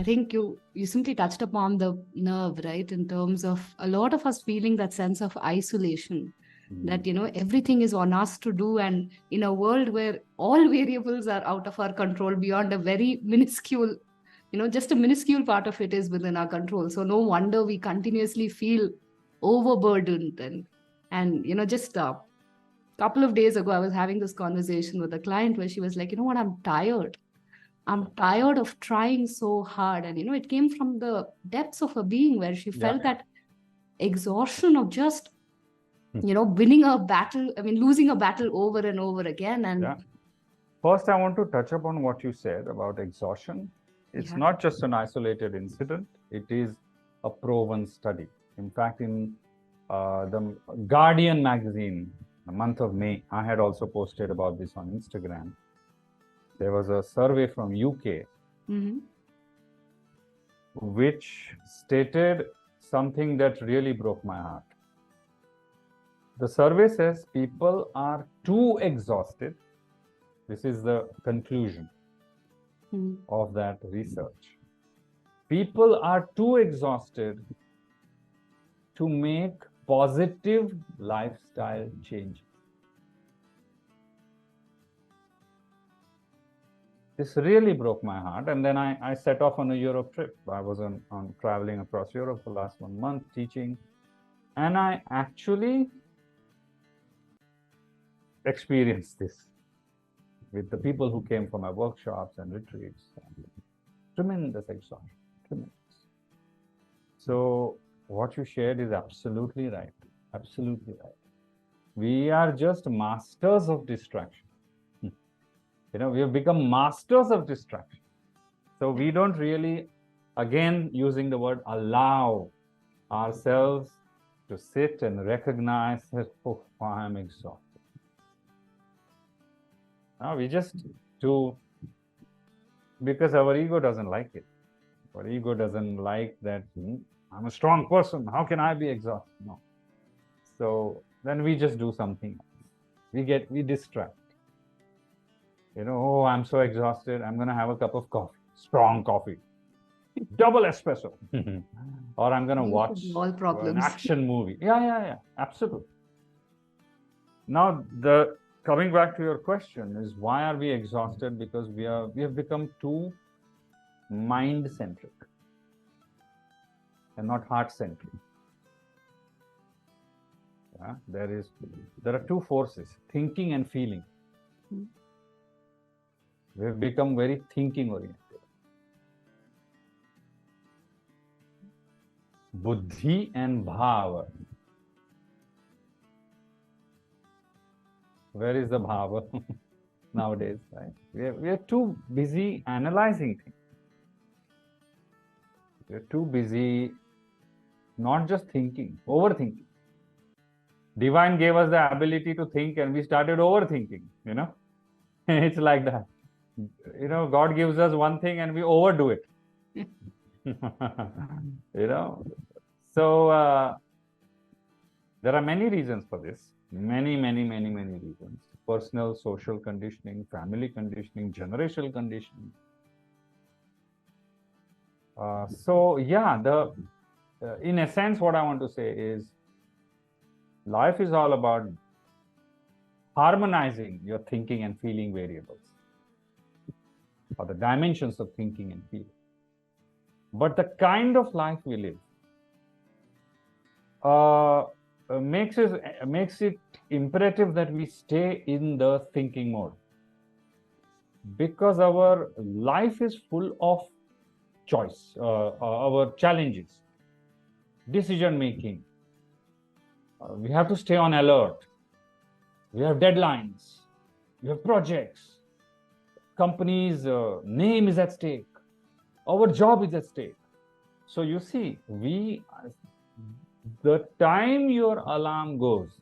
think you simply touched upon the nerve, right? In terms of a lot of us feeling that sense of isolation, that everything is on us to do, and in a world where all variables are out of our control beyond a very minuscule, just a minuscule part of it is within our control. So no wonder we continuously feel overburdened. And just a couple of days ago, I was having this conversation with a client where she was like, you know what, I'm tired of trying so hard. And it came from the depths of her being, where she felt that exhaustion of just winning a battle, losing a battle over and over again. And first, I want to touch upon what you said about exhaustion. It's not just an isolated incident, it is a proven study. In fact, in the Guardian magazine, the month of May, I had also posted about this on Instagram. There was a survey from UK which stated something that really broke my heart. The survey says people are too exhausted. This is the conclusion of that research. People are too exhausted to make positive lifestyle changes. This really broke my heart. And then I set off on a Europe trip. I was on traveling across Europe for the last 1 month teaching. And I actually experienced this with the people who came for my workshops and retreats. Tremendous exhaustion, tremendous. So what you shared is absolutely right, absolutely right. We are just masters of distraction. We have become masters of distraction. So we don't really, again, using the word, allow ourselves to sit and recognize that, oh, I'm exhausted. Now we just do, because our ego doesn't like it. Our ego doesn't like that, I'm a strong person, how can I be exhausted? No. So then we just do something else. We distract. Oh, I'm so exhausted, I'm going to have a cup of coffee, strong coffee, double espresso. Or I'm going to watch an action movie. Yeah, absolutely. Now, coming back to your question is, why are we exhausted? Because we have become too mind-centric and not heart-centric. There are two forces, thinking and feeling. We have become very thinking-oriented. Buddhi and bhava. Where is the bhava nowadays? Right? We are too busy analyzing things. We are too busy not just thinking, overthinking. Divine gave us the ability to think, and we started overthinking. It's like that. God gives us one thing and we overdo it. So there are many reasons for this. Many reasons. Personal, social conditioning, family conditioning, generational conditioning. In a sense, what I want to say is, life is all about harmonizing your thinking and feeling variables, or the dimensions of thinking and feeling. But the kind of life we live makes it imperative that we stay in the thinking mode, because our life is full of choice, our challenges, decision making. We have to stay on alert. We have deadlines. We have projects. Company's name is at stake. Our job is at stake. So you see, the time your alarm goes,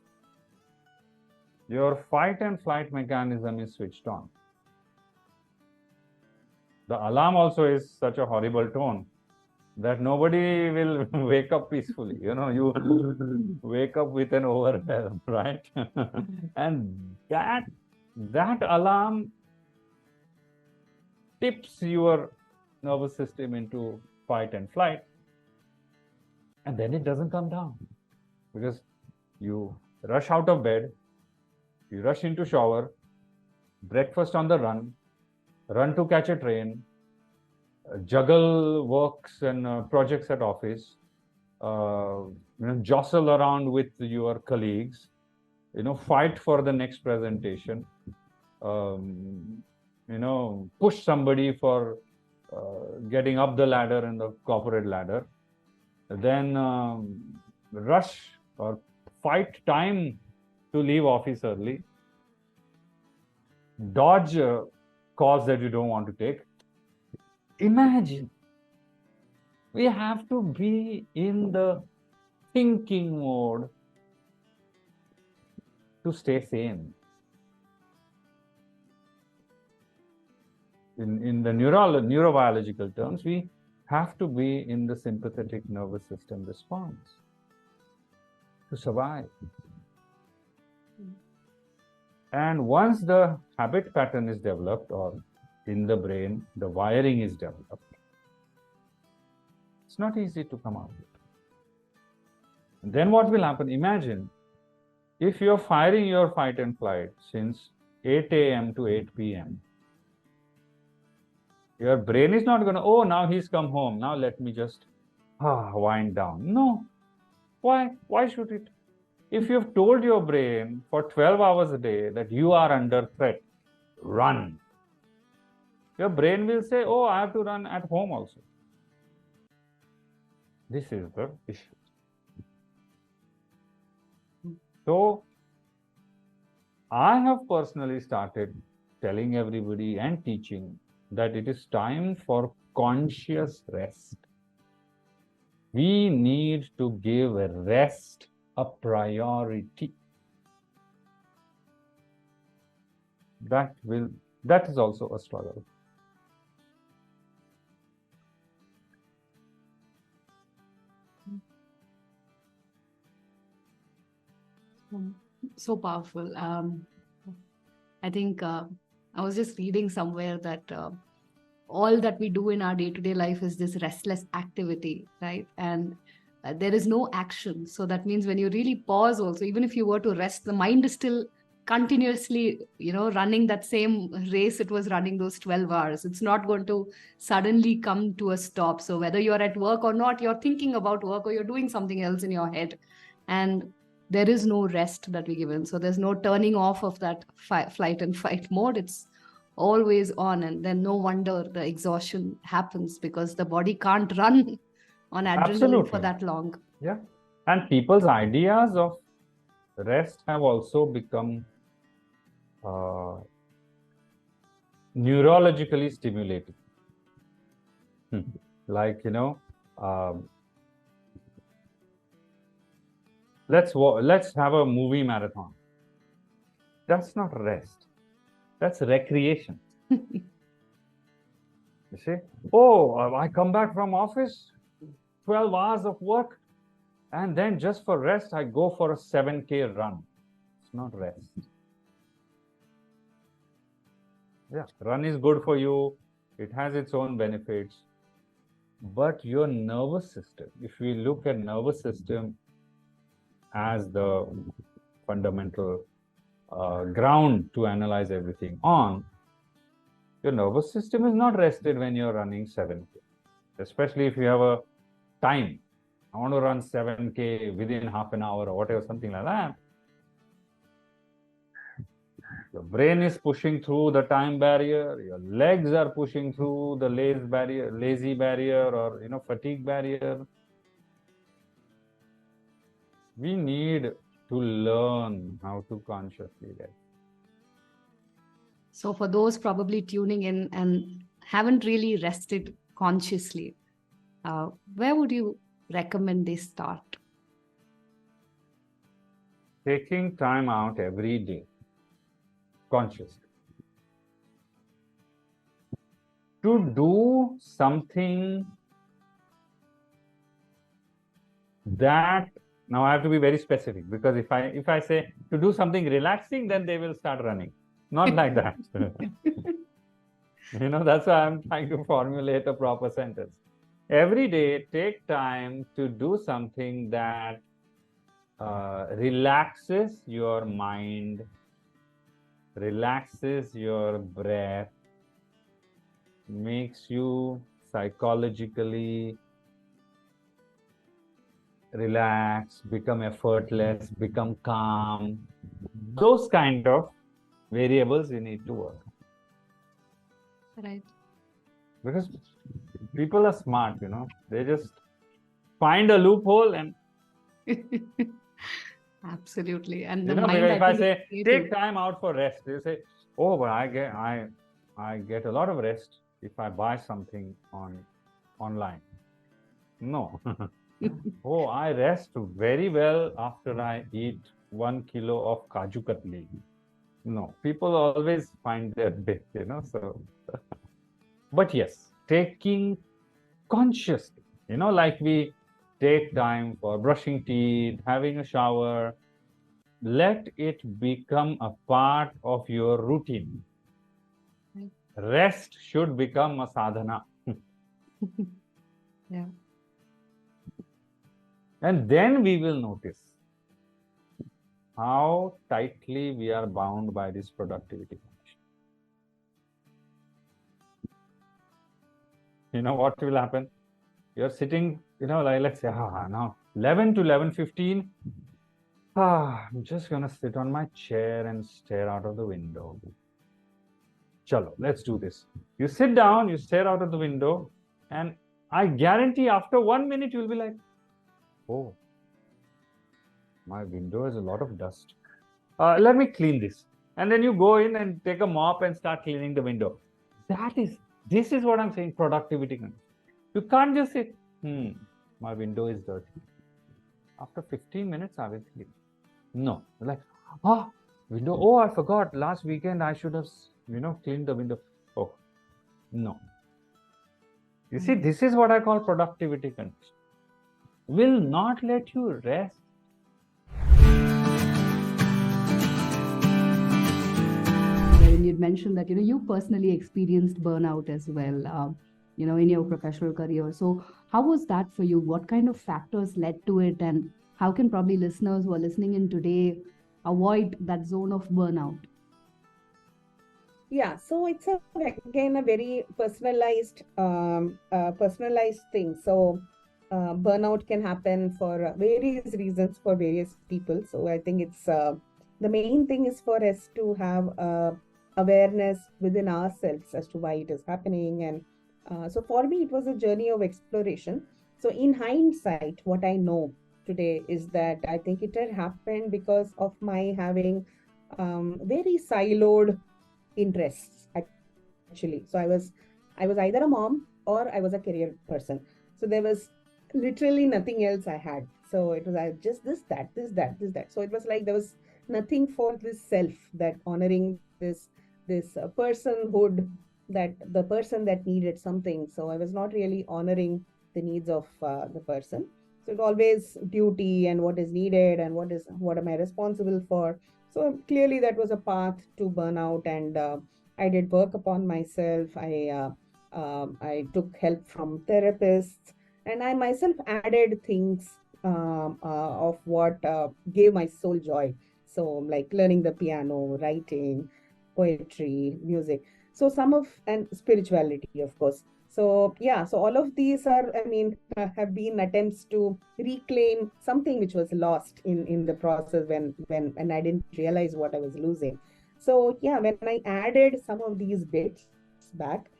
your fight and flight mechanism is switched on. The alarm also is such a horrible tone that nobody will wake up peacefully. You wake up with an overwhelm, right? And that alarm tips your nervous system into fight and flight, and then it doesn't come down because you rush out of bed, you rush into shower, breakfast on the run to catch a train, juggle works and projects at office, jostle around with your colleagues, fight for the next presentation, push somebody for getting up the ladder in the corporate ladder, then rush or fight time to leave office early, dodge a cause that you don't want to take. Imagine, we have to be in the thinking mode to stay sane. In the neurobiological terms, we have to be in the sympathetic nervous system response to survive. And once the habit pattern is developed, or in the brain, the wiring is developed, it's not easy to come out of it. And then what will happen? Imagine if you're firing your fight and flight since 8 a.m. to 8 p.m. Your brain is not going to, oh, now he's come home, now let me just wind down. No. Why? Why should it? If you've told your brain for 12 hours a day that you are under threat, run. Your brain will say, oh, I have to run at home also. This is the issue. So, I have personally started telling everybody and teaching that it is time for conscious rest. We need to give rest a priority. That is also a struggle. So powerful. I think I was just reading somewhere that all that we do in our day-to-day life is this restless activity, right? And there is no action. So that means when you really pause also, even if you were to rest, the mind is still continuously, running that same race it was running those 12 hours. It's not going to suddenly come to a stop. So whether you're at work or not, you're thinking about work or you're doing something else in your head. And there is no rest that we give in. So there's no turning off of that flight and fight mode. It's always on. And then no wonder the exhaustion happens because the body can't run on adrenaline Absolutely. For that long. Yeah. And people's ideas of rest have also become neurologically stimulating. Like, let's have a movie marathon. That's not rest. That's recreation. You see? Oh, I come back from office, 12 hours of work, and then just for rest, I go for a 7K run. It's not rest. Yeah, run is good for you. It has its own benefits. But your nervous system, if we look at nervous system as the fundamental ground to analyze everything on, your nervous system is not rested when you're running 7K. Especially if you have a time. I want to run 7K within half an hour or whatever, something like that. Your brain is pushing through the time barrier, your legs are pushing through the lazy barrier or fatigue barrier. We need to learn how to consciously rest. So for those probably tuning in and haven't really rested consciously, where would you recommend they start? Taking time out every day, consciously, to do something that, now I have to be very specific, because if I say to do something relaxing, then they will start running. Not like that. That's why I'm trying to formulate a proper sentence. Every day, take time to do something that relaxes your mind, relaxes your breath, makes you psychologically relax, become effortless, become calm. Those kind of variables you need to work. Right. Because people are smart, they just find a loophole and Absolutely. And the because mind, if I I think, say is take creative. time out for rest, they say, oh, but I get a lot of rest if I buy something online. No. Oh, I rest very well after I eat 1 kilo of kaju katli. No, people always find their bit, so. But yes, taking consciously, like we take time for brushing teeth, having a shower, let it become a part of your routine. Right. Rest should become a sadhana. Yeah. And then we will notice how tightly we are bound by this productivity. What will happen? You're sitting, like let's say, now 11 to 11:15. I'm just gonna sit on my chair and stare out of the window. Chalo, let's do this. You sit down, you stare out of the window, and I guarantee after 1 minute you'll be like, oh, my window has a lot of dust. Let me clean this. And then you go in and take a mop and start cleaning the window. This is what I'm saying, productivity. You can't just say, my window is dirty. After 15 minutes, I will clean. No, like, window. Oh, I forgot. Last weekend, I should have, cleaned the window. Oh, no. You see, this is what I call productivity condition. Will not let you rest. When you mentioned that, you personally experienced burnout as well, in your professional career. So how was that for you? What kind of factors led to it? And how can probably listeners who are listening in today avoid that zone of burnout? Yeah, so it's again a very personalized thing. So burnout can happen for various reasons for various people. So I think it's the main thing is for us to have awareness within ourselves as to why it is happening. And so for me, it was a journey of exploration. So in hindsight, what I know today is that I think it had happened because of my having very siloed interests actually. So I was either a mom or I was a career person. So there was literally nothing else I had. So it was just this that. So it was like there was nothing for this self, that honoring this personhood, that the person that needed something. So I was not really honoring the needs of the person. So it always duty and what is needed and what am I responsible for. So clearly that was a path to burnout, and I did work upon myself. I took help from therapists, and I myself added things of what gave my soul joy. So like learning the piano, writing, poetry, music. So some of, and spirituality, of course. So yeah, so all of these are, I mean, have been attempts to reclaim something which was lost in the process when I didn't realize what I was losing. So yeah, when I added some of these bits back,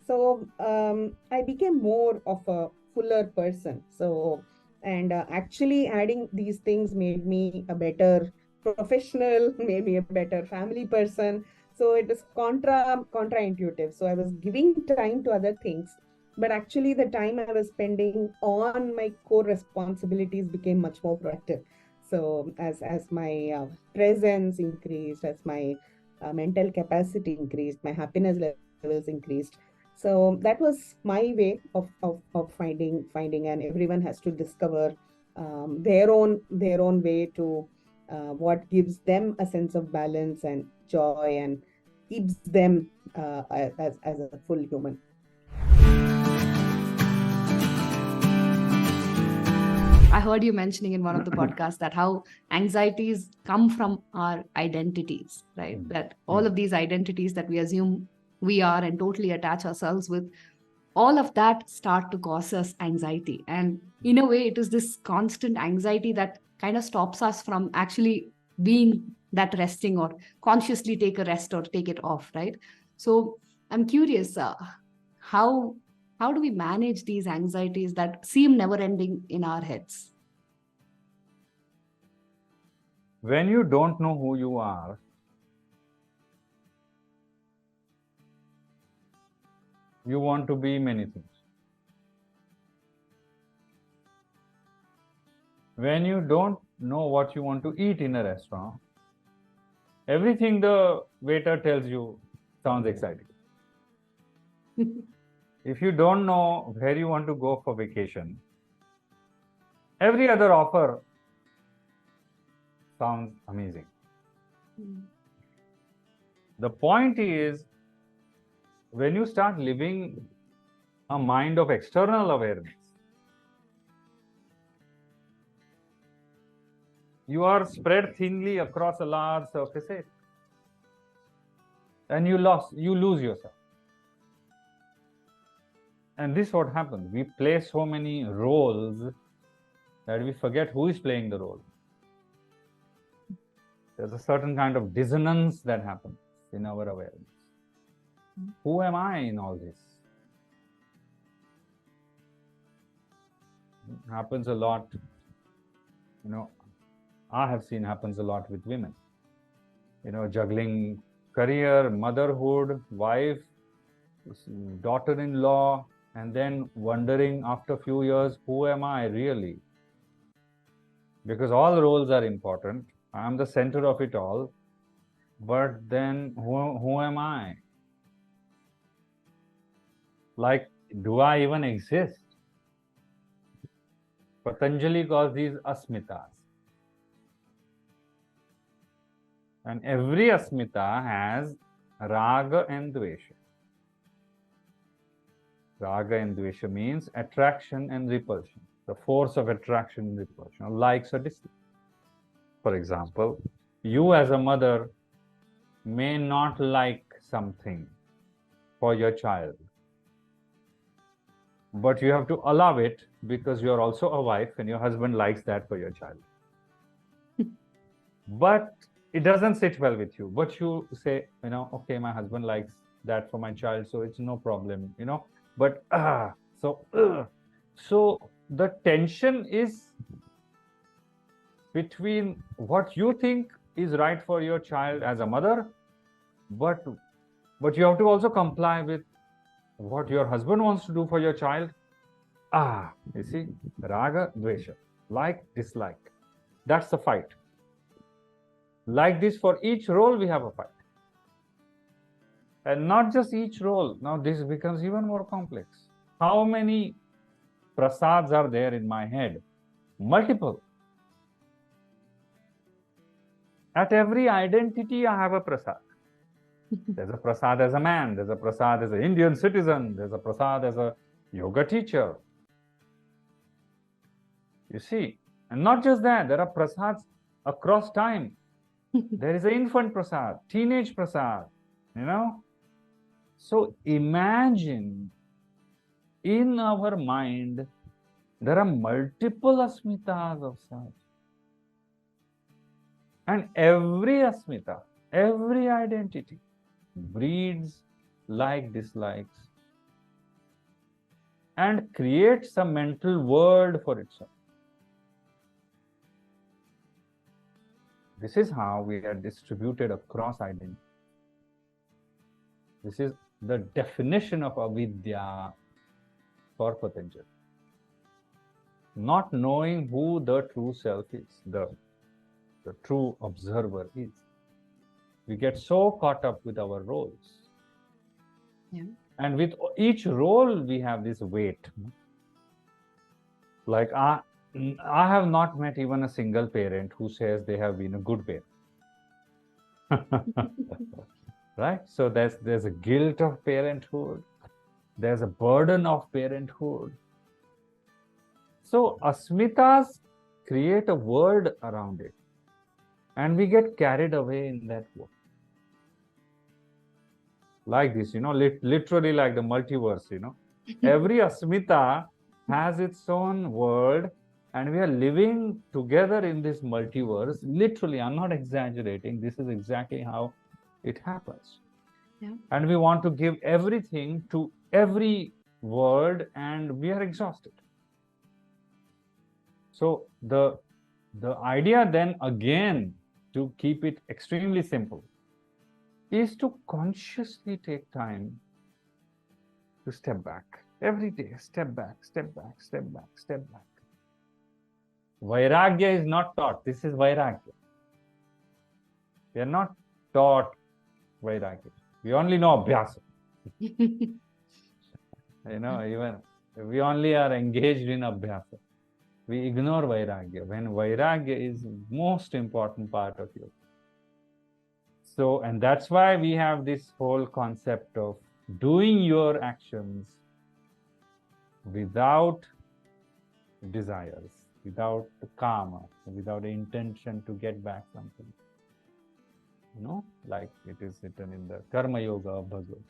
so I became more of a fuller person. So and actually adding these things made me a better professional, made me a better family person. So it is contraintuitive. So I was giving time to other things, but actually the time I was spending on my core responsibilities became much more productive. So as my presence increased, as my mental capacity increased, my happiness levels increased. So that was my way of finding, and everyone has to discover their own way to what gives them a sense of balance and joy and keeps them as a full human. I heard you mentioning in one of the podcasts that how anxieties come from our identities, right? That all of these identities that we assume we are and totally attach ourselves with, all of that start to cause us anxiety. And in a way, it is this constant anxiety that kind of stops us from actually being that resting or consciously take a rest or take it off, right? So I'm curious, how how do we manage these anxieties that seem never ending in our heads? When you don't know who you are, you want to be many things. When you don't know what you want to eat in a restaurant, everything the waiter tells you sounds exciting. If you don't know where you want to go for vacation, every other offer sounds amazing. The point is, when you start living a mind of external awareness, you are spread thinly across a large surface area, and you lose yourself. And this is what happens. We play so many roles that we forget who is playing the role. There's a certain kind of dissonance that happens in our awareness. Who am I in all this? It happens a lot, I have seen happens a lot with women. Juggling career, motherhood, wife, daughter-in-law, and then wondering after a few years, who am I really? Because all roles are important. I am the center of it all. But then who am I? Like, do I even exist? Patanjali calls these asmitas. And every asmita has raga and dvesha. Raga and dvesha means attraction and repulsion, the force of attraction and repulsion, likes or dislikes. For example, you as a mother may not like something for your child, but you have to allow it because you are also a wife and your husband likes that for your child. But it doesn't sit well with you. But you say, okay, my husband likes that for my child, so it's no problem, But so the tension is between what you think is right for your child as a mother, but you have to also comply with what your husband wants to do for your child. You see, raga, dvesha, like, dislike. That's the fight. Like this, for each role we have a fight. And not just each role. Now this becomes even more complex. How many prasads are there in my head? Multiple. At every identity, I have a prasad. There's a prasad as a man. There's a prasad as an Indian citizen. There's a prasad as a yoga teacher. You see, and not just that, there are prasads across time. There is an infant prasad, teenage prasad, So imagine in our mind, there are multiple asmitas of self. And every asmita, every identity breeds like dislikes and creates a mental world for itself. This is how we are distributed across identity. This is the definition of avidya for Patanjali. Not knowing who the true self is, the true observer is. We get so caught up with our roles. Yeah. And with each role, we have this weight. Like, I have not met even a single parent who says they have been a good parent. right? So there's a guilt of parenthood, there's a burden of parenthood. So asmitas create a world around it, and we get carried away in that world. Like this, literally like the multiverse, Every asmita has its own world, and we are living together in this multiverse. Literally, I'm not exaggerating. This is exactly how it happens. Yeah. And we want to give everything to every world, and we are exhausted. So the idea then again, to keep it extremely simple, is to consciously take time to step back. Every day, step back, step back, step back, step back. Vairagya is not taught. This is Vairagya. We are not taught Vairagya. We only know Abhyasa. Even we only are engaged in Abhyasa. We ignore Vairagya, when Vairagya is the most important part of yoga. So, and that's why we have this whole concept of doing your actions without desires, without the karma, without the intention to get back something. Like it is written in the Karma Yoga of Bhagavad.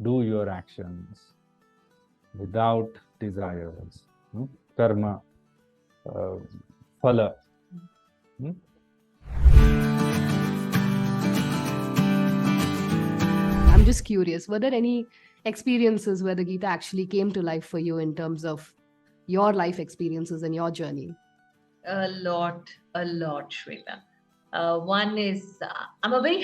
Do your actions without desires. Karma, phala. I'm just curious, were there any experiences where the Gita actually came to life for you in terms of your life experiences and your journey? A lot, Shweta. One is, I was a very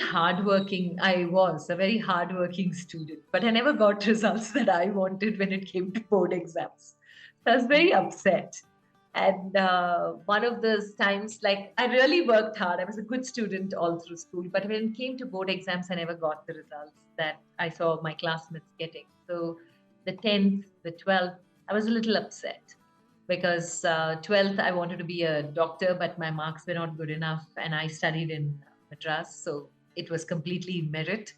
hardworking student, but I never got results that I wanted when it came to board exams. So I was very upset. And one of those times, like, I really worked hard. I was a good student all through school, but when it came to board exams, I never got the results that I saw my classmates getting. So the 10th, the 12th, I was a little upset because 12th, I wanted to be a doctor, but my marks were not good enough. And I studied in Madras, so it was completely merit.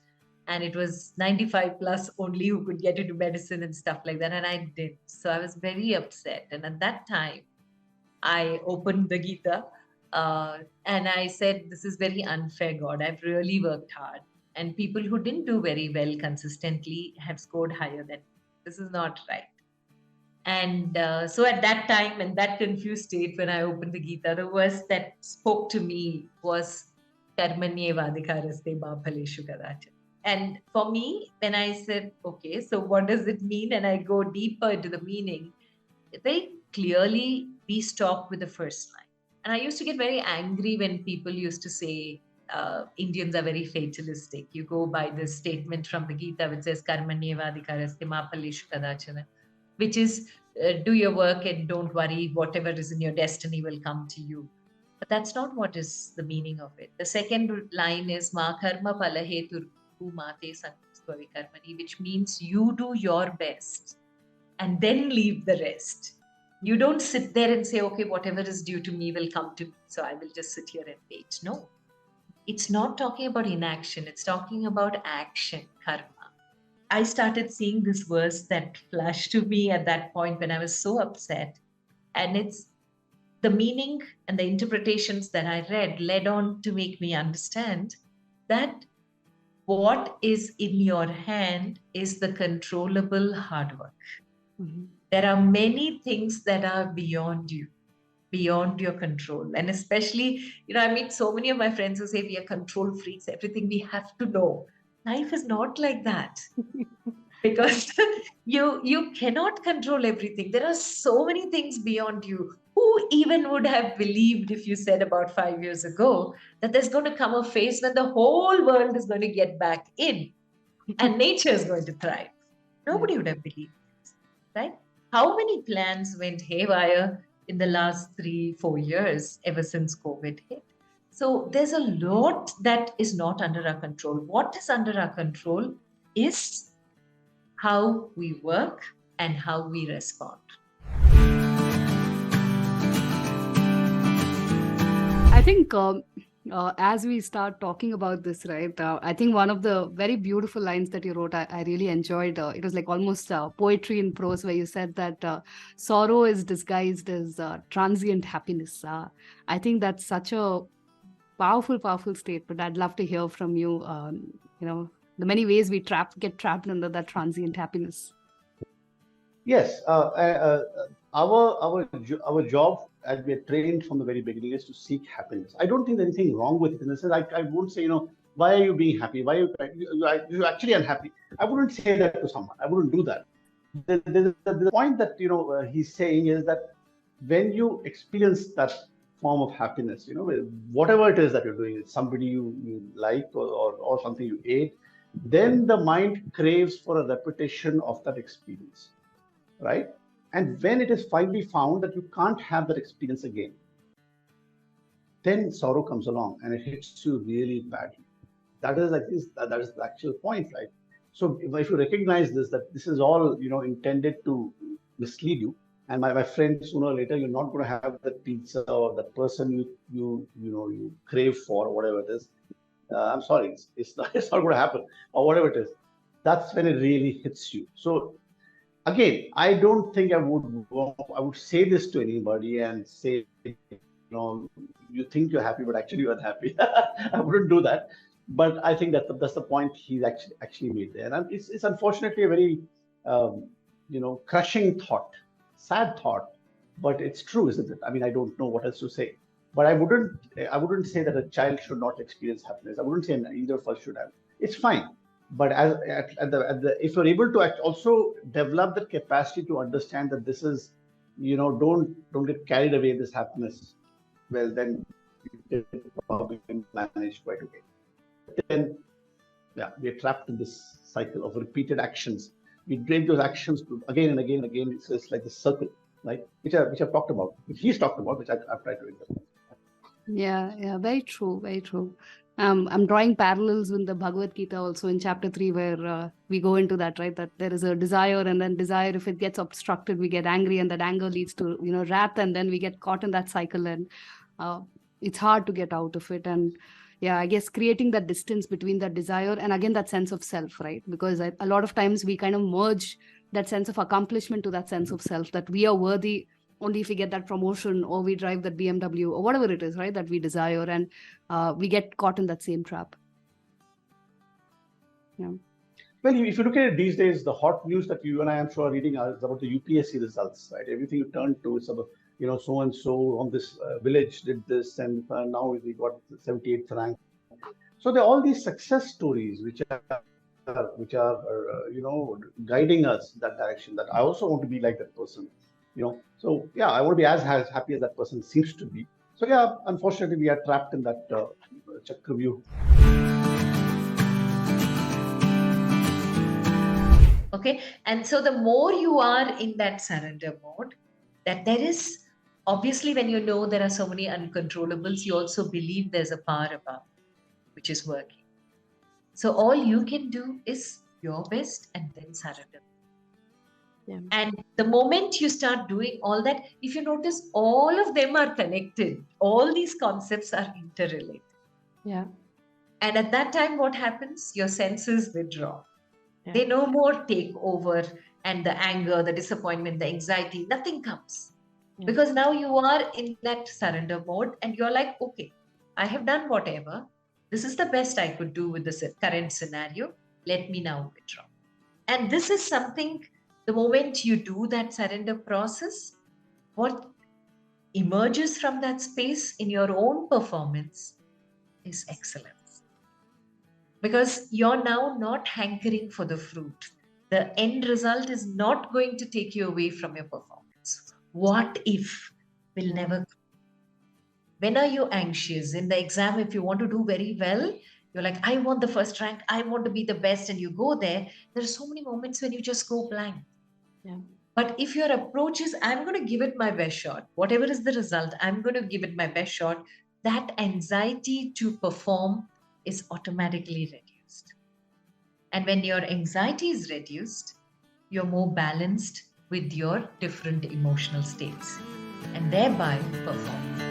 And it was 95 plus only who could get into medicine and stuff like that. And I did. So I was very upset. And at that time, I opened the Gita and I said, this is very unfair, God. I've really worked hard. And people who didn't do very well consistently have scored higher than me. This is not right. And so at that time, in that confused state, when I opened the Gita, the verse that spoke to me was karmanyevadhikaraste ma phaleshu kadachan. And for me, when I said, okay, so what does it mean? And I go deeper into the meaning, very clearly we stop with the first line. And I used to get very angry when people used to say, Indians are very fatalistic. You go by this statement from the Gita which says karmanyevadhikaraste ma phaleshu kadachan, which is do your work and don't worry, whatever is in your destiny will come to you. But that's not what is the meaning of it. The second line is ma karma phalahetur mate sankaspari karmani, which means you do your best and then leave the rest. You don't sit there and say, okay, whatever is due to me will come to me, so I will just sit here and wait. No, it's not talking about inaction. It's talking about action, karma. I started seeing this verse that flashed to me at that point when I was so upset. And it's the meaning and the interpretations that I read led on to make me understand that what is in your hand is the controllable hard work. Mm-hmm. There are many things that are beyond you, beyond your control. And especially, I meet so many of my friends who say we are control freaks, everything we have to know. Life is not like that. Because you cannot control everything. There are so many things beyond you. Who even would have believed if you said about 5 years ago that there's going to come a phase when the whole world is going to get back in and nature is going to thrive? Nobody would have believed this, right? How many plans went haywire in the last 3-4 years ever since COVID hit? So there's a lot that is not under our control. What is under our control is how we work and how we respond. I think as we start talking about this, right, I think one of the very beautiful lines that you wrote, I really enjoyed. It was like almost poetry in prose, where you said that sorrow is disguised as transient happiness. I think that's such a powerful statement. I'd love to hear from you, the many ways we get trapped under that transient happiness. Yes, our job, as we are trained from the very beginning, is to seek happiness. I don't think there's anything wrong with it. In the sense, I won't say, why are you being happy? Why are you're actually unhappy? I wouldn't say that to someone. I wouldn't do that. The point that he's saying is that when you experience that form of happiness, whatever it is that you're doing, it's somebody you like or something you ate, then the mind craves for a repetition of that experience. Right? And when it is finally found that you can't have that experience again, then sorrow comes along and it hits you really badly. That is the actual point, right? So if you recognize this, that this is all intended to mislead you, and my friend, sooner or later you're not going to have that pizza or that person you crave for, or whatever it is. I'm sorry, it's not going to happen, or whatever it is. That's when it really hits you. So again, I don't think I would say this to anybody and say, you think you're happy, but actually you're unhappy. I wouldn't do that. But I think that's the point he's actually made there. And it's unfortunately a very, crushing thought, sad thought, but it's true, isn't it? I mean, I don't know what else to say. But I wouldn't say that a child should not experience happiness. I wouldn't say either of us should have. It's fine. But if you're able to also develop the capacity to understand that this is, don't get carried away with this happiness, well, then you can probably manage quite okay. Then, we're trapped in this cycle of repeated actions. We drag those actions to again and again and again. It's like the circle, right? Which I've talked about, which he's talked about, which I've tried to interpret. Yeah, very true, very true. I'm drawing parallels with the Bhagavad Gita also in chapter 3, where we go into that, right? That there is a desire, and then desire, if it gets obstructed, we get angry, and that anger leads to, wrath, and then we get caught in that cycle, and it's hard to get out of it. And I guess creating that distance between that desire and again that sense of self, right? Because a lot of times we kind of merge that sense of accomplishment to that sense of self, that we are worthy only if we get that promotion, or we drive that BMW, or whatever it is, right, that we desire, and we get caught in that same trap. Yeah. Well, if you look at it these days, the hot news that you and I am sure are reading is about the UPSC results, right? Everything you turn to is about, so and so on this village did this, and now we got the 78th rank. So there are all these success stories which are guiding us in that direction. That I also want to be like that person. So I want to be as happy as that person seems to be. So unfortunately we are trapped in that chakravyuh. Okay, and so the more you are in that surrender mode, that there is, obviously when there are so many uncontrollables, you also believe there's a power above which is working. So all you can do is your best and then surrender. Yeah. And the moment you start doing all that, if you notice, all of them are connected. All these concepts are interrelated. Yeah. And at that time, what happens? Your senses withdraw. Yeah. They no more take over, and the anger, the disappointment, the anxiety, nothing comes. Yeah. Because now you are in that surrender mode and you're like, okay, I have done whatever. This is the best I could do with the current scenario. Let me now withdraw. And this is something. The moment you do that surrender process, what emerges from that space in your own performance is excellence. Because you're now not hankering for the fruit. The end result is not going to take you away from your performance. What if will never come. When are you anxious? In the exam, if you want to do very well, you're like, I want the first rank, I want to be the best, and you go there. There are so many moments when you just go blank. Yeah. But if your approach is, I'm going to give it my best shot, whatever is the result, I'm going to give it my best shot, that anxiety to perform is automatically reduced. And when your anxiety is reduced, you're more balanced with your different emotional states and thereby perform.